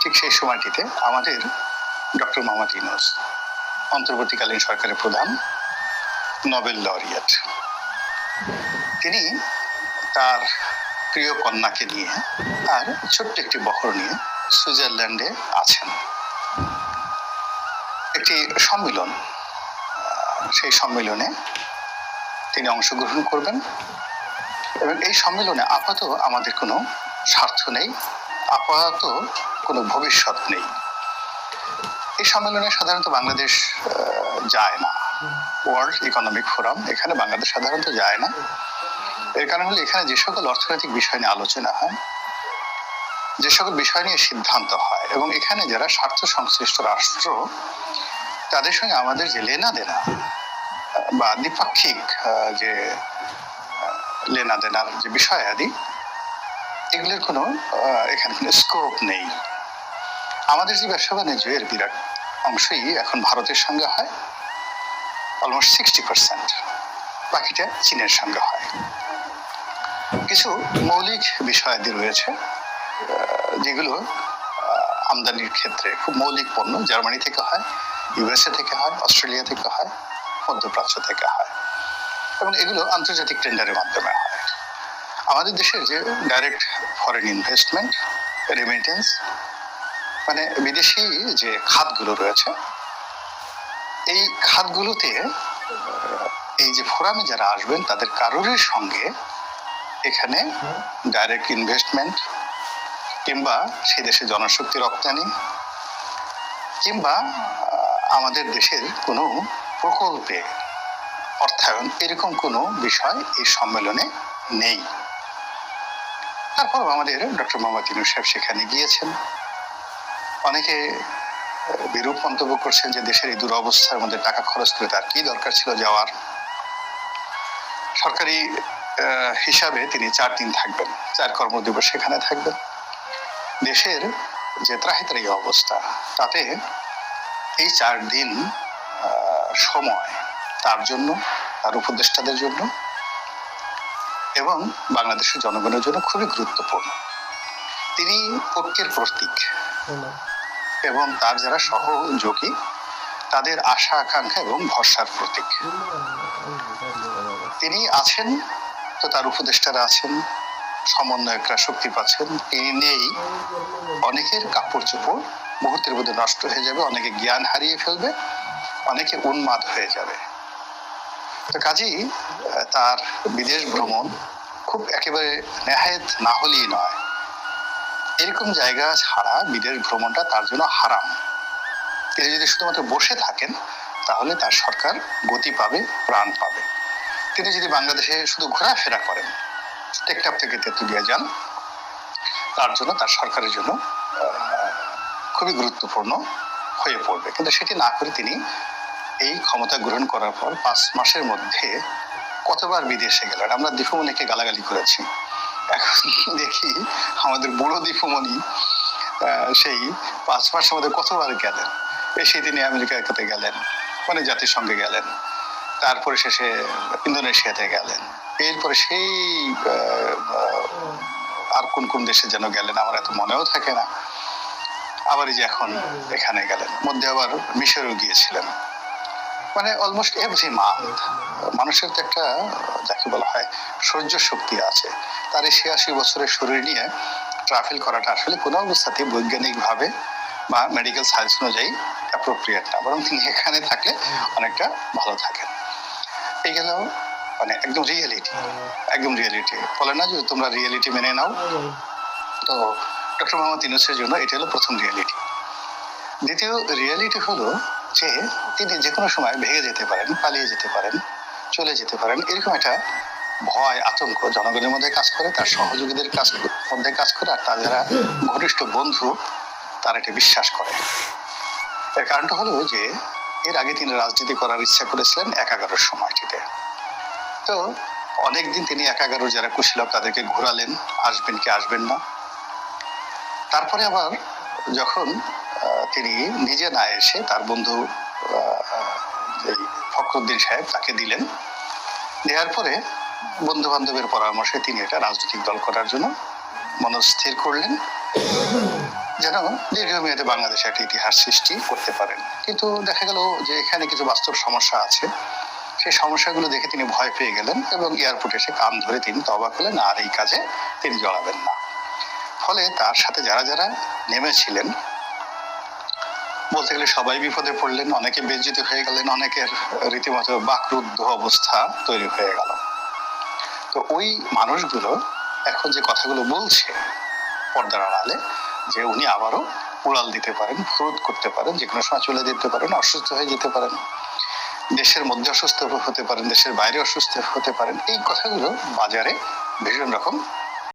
ঠিক সেই সময়টিতে আমাদের ডক্টর মোহাম্মদ ইউনূস, অন্তর্বর্তীকালীন সরকারের প্রধান, নোবেল লরিয়েট, তিনি তার প্রিয় কন্যাকে নিয়ে আর ছোট্ট একটি বহর নিয়ে সুইজারল্যান্ডে আছেন। একটি সম্মেলন, সেই সম্মেলনে তিনি অংশগ্রহণ করবেন এবং এই সম্মেলনে আপাতত আমাদের কোনো স্বার্থ নেই, আপাতত কোনো ভবিষ্যৎ নেই। এই সম্মেলনে সাধারণত বাংলাদেশ যায় না। ওয়ার্ল্ড ইকোনমিক ফোরাম, এখানে বাংলাদেশ সাধারণত যায় না। এর কারণ হলো এখানে যে সকল অর্থনৈতিক বিষয় নিয়ে আলোচনা হয়, যে সকল বিষয় নিয়ে সিদ্ধান্ত হয় এবং এখানে যারা স্বার্থ সংশ্লিষ্ট রাষ্ট্র, তাদের সঙ্গে আমাদের যে লেনা দেনা বা দ্বিপাক্ষিক যে লেনা দেনার যে বিষয় আদি, এগুলোর কোনো এখানে কোনো স্কোপ নেই। আমাদের যে ব্যবসা বাণিজ্য এর বিরাট অংশই এখন ভারতের সঙ্গে হয়, অলমোস্ট 60%, বাকিটা চীনের সঙ্গে হয়। কিছু মৌলিক বিষয়াদি রয়েছে যেগুলো আমদানির ক্ষেত্রে খুব মৌলিক পণ্য জার্মানি থেকে হয়, ইউএসএ থেকে হয়, অস্ট্রেলিয়া থেকে হয়, মধ্যপ্রাচ্য থেকে হয় এবং এগুলো আন্তর্জাতিক টেন্ডারের মাধ্যমে হয়। আমাদের দেশের যে ডাইরেক্ট ফরেন ইনভেস্টমেন্ট, রেমিটেন্স, মানে বিদেশি যে খাতগুলো রয়েছে, এই খাতগুলোতে এই যে ফোরামে যারা আসবেন তাদের কারোরই সঙ্গে এখানে ডাইরেক্ট ইনভেস্টমেন্ট কিংবা সেই দেশে জনশক্তি রপ্তানি কিংবা আমাদের দেশের কোনো প্রকল্পে অর্থায়ন, এরকম কোনো বিষয় এই সম্মেলনে নেই। তারপর আমাদের ডক্টর মোহাম্মদ ইউনূস সাহেব সেখানে গিয়েছেন। অনেকে বিরূপ মন্তব্য করছেন যে দেশের এই দুরবস্থার মধ্যে টাকা খরচ করে তার কি দরকার ছিল যাওয়ার। সরকারি হিসাবে তিনি 4 দিন থাকবেন, 4 কর্মদিবস সেখানে থাকবেন। দেশের যে ত্রাহিতার এই অবস্থা, তাতে এই 4 দিন সময় তার জন্য, তার উপদেষ্টাদের জন্য এবং বাংলাদেশের জনগণের জন্য খুবই গুরুত্বপূর্ণ। তিনি ঐক্যের প্রতীক এবং তার যারা সহযোগী তাদের আশা আকাঙ্ক্ষা এবং ভরসার প্রতীক। তিনি আছেন তো তার উপদেষ্টারা আছেন, সমন্বয়করা শক্তি পাচ্ছেন। তিনি নেই, অনেকের কাপড় চোপড় মুহূর্তের মধ্যে নষ্ট হয়ে যাবে, অনেকে জ্ঞান হারিয়ে ফেলবে, অনেকে উন্মাদ হয়ে যাবে। তো কাজেই তার বিদেশ ভ্রমণ খুব একেবারে নেহায়েত না হলেই নয়, এরকম জায়গা ছাড়া বিদেশ ভ্রমণটা তার জন্য হারাম। তিনি যদি শুধুমাত্র বসে থাকেন তাহলে তার সরকার গতি পাবে, প্রাণ পাবে। তিনি যদি বাংলাদেশে শুধু ঘোরাফেরা করেন, টেকনাফ থেকে তেঁতুলিয়া যান, তার জন্য, তার সরকারের জন্য খুবই গুরুত্বপূর্ণ হয়ে পড়বে। কিন্তু সেটি না করে তিনি এই ক্ষমতা গ্রহণ করার পর 5 মাসের মধ্যে কতবার বিদেশে গেলেন। আমরা দীপুমণিকে গালাগালি করেছি, এখন দেখি আমাদের বুড়ো দীপুমণি সেই 5 মাসের মধ্যে কতবার গেলেন। এসে তিনি আমেরিকাতে গেলেন, মানে জাতিসংঘে গেলেন, তারপরে শেষে ইন্দোনেশিয়াতে গেলেন, এরপরে সেই আর কোন কোন দেশে যেন গেলেন আমার এত মনেও থাকে না। আবার এই যে এখন এখানে গেলেন, মধ্যে আবার মিশরেও গিয়েছিলেন। মানে অলমোস্ট এভরি মান্থ। মানুষের তো একটা যাকে বলা হয় সহ্য শক্তি আছে, তার এই 86 বছরের শরীর নিয়ে ট্রাভেল করাটা আসলে কোনো অবস্থাতে বৈজ্ঞানিকভাবে বা মেডিকেল সায়েন্স অনুযায়ী অ্যাপ্রোপ্রিয়েট না, বরং তিনি এখানে থাকলে অনেকটা ভালো থাকেন। এই গেল মানে একদম রিয়েলিটি, একদম রিয়েলিটি। বলে না যে তোমরা রিয়েলিটি মেনে নাও, তো ডক্টর মোহাম্মদ ইউনূসের জন্য এটা হলো প্রথম রিয়েলিটি। দ্বিতীয় রিয়েলিটি হলো যে তিনি যে কোনো সময় ভেঙে যেতে পারেন, পালিয়ে যেতে পারেন, চলে যেতে পারেন, এরকম একটা ভয়, আতঙ্ক জনগণের মধ্যে কাজ করে, তার সহযোগীদের মধ্যে কাজ করে, আর তার যারা ঘনিষ্ঠ বন্ধু তারা এটা বিশ্বাস করে। এর কারণটা হলো যে এর আগে তিনি রাজনীতি করার ইচ্ছা করেছিলেন 11-র সময়টিতে। তো অনেকদিন তিনি 11-র যারা কুশীলব তাদেরকে ঘোরালেন, আসবেন কি আসবেন না। তারপরে আবার যখন তিনি নিজে না এসে তার বন্ধু ফখরুদ্দিন সাহেব তাকে দিলেন, দেওয়ার পরে বন্ধু বান্ধবের পরামর্শে তিনি এটা রাজনৈতিক দল করার জন্য মনস্থির করলেন যেন দীর্ঘমেয়াদে বাংলাদেশে একটা ইতিহাস সৃষ্টি করতে পারেন। কিন্তু দেখা গেল যে এখানে কিছু বাস্তব সমস্যা আছে, সেই সমস্যাগুলো দেখে তিনি ভয় পেয়ে গেলেন এবং এয়ারপোর্টে এসে কান ধরে তিনি তওবা করলেন, আর এই কাজে তিনি জড়াবেন না। ফলে তার সাথে যারা যারা নেমেছিলেন বলতে গেলে সবাই বিপদে পড়লেন, অনেকে বেজ্জিত হয়ে গেলেন, অনেকের রীতিমতো বাকরুদ্ধ অবস্থা তৈরি হয়ে গেল। তো ওই মানুষগুলো এখন যে কথাগুলো বলছে পর্দার আড়ালে, যে উনি আবারও উড়াল দিতে পারেন, ফুরুত করতে পারেন, যে কোনো সময় চলে যেতে পারেন, অসুস্থ হয়ে যেতে পারেন, দেশের মধ্যে অসুস্থ হতে পারেন, দেশের বাইরে অসুস্থ হতে পারেন, এই কথাগুলো বাজারে ভীষণ রকম